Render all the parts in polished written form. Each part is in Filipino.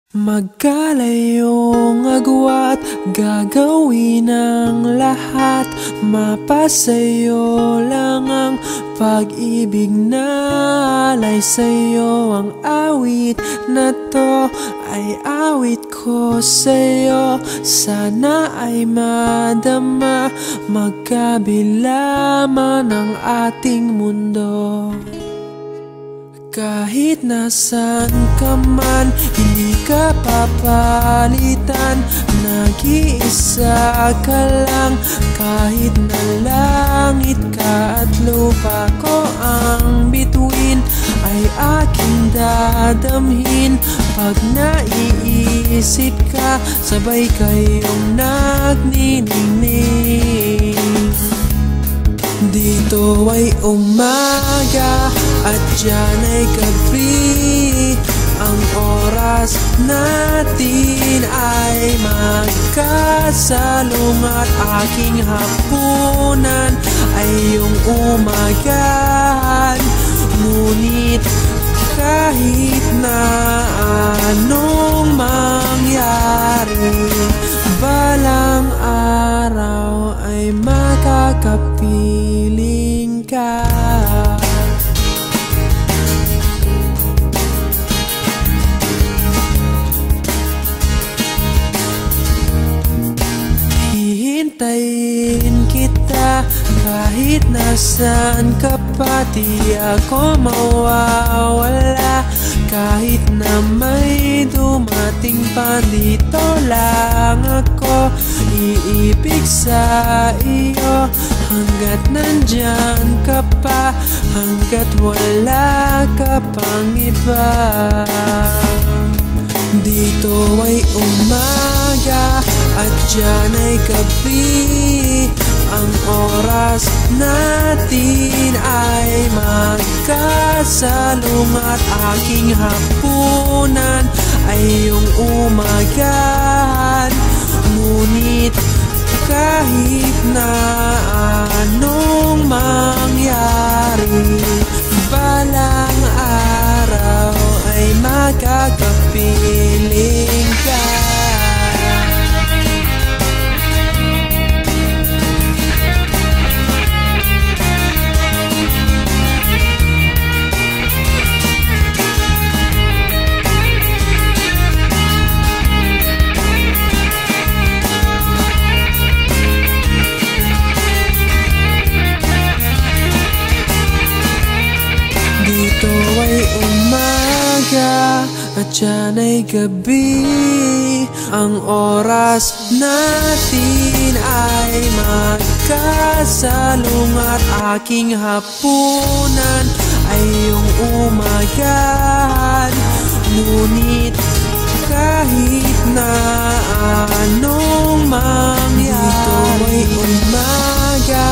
Magkalayong agwat, gagawin ang lahat. Mapasayo lang ang pag-ibig na alay sa'yo. Ang awit na to ay awit ko sa'yo. Sana ay madama, magkabila man ang ating mundo. Kahit nasan ka man, hindi ka papalitan. Nag-iisa ka lang, kahit na langit ka at lupa ko ang bituin, ay aking dadamhin. Pag naiisip ka, sabay kayong nagniningning. Dito ay umaga at diyan ay gabi. Ang oras natin ay magkasalong at aking hapunan ay iyong umagahan. Ngunit kahit na anong mangyari, balang araw ay makakapiling ka. Hihintayin kita kahit nasaan ka pa, di ako mawawala. Kahit na may dumating pa, dito lang ako iibig sa iyo. Hanggat nandyan ka pa, hanggat wala ka pang iba. Dito ay umaga at diyan ay gabi. Ang oras natin ay magkasalong at aking hapunan ay iyong umagahan. Ngunit kahit na anong mangyari, balang araw ay makakapiling ka. Dito ay umaga at diyan ay gabi. Ang oras natin ay magkasalong at aking hapunan ay iyong umagahan. Ngunit kahit na anong mangyari, dito ay umaga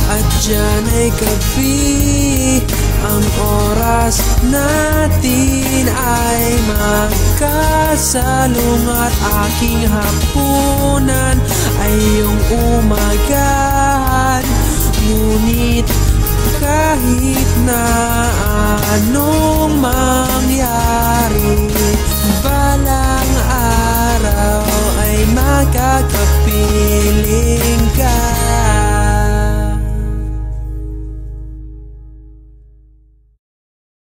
at diyan ay gabi. Ang oras natin ay magkasalong at aking hapunan ay iyong umagahan. Ngunit kahit na anong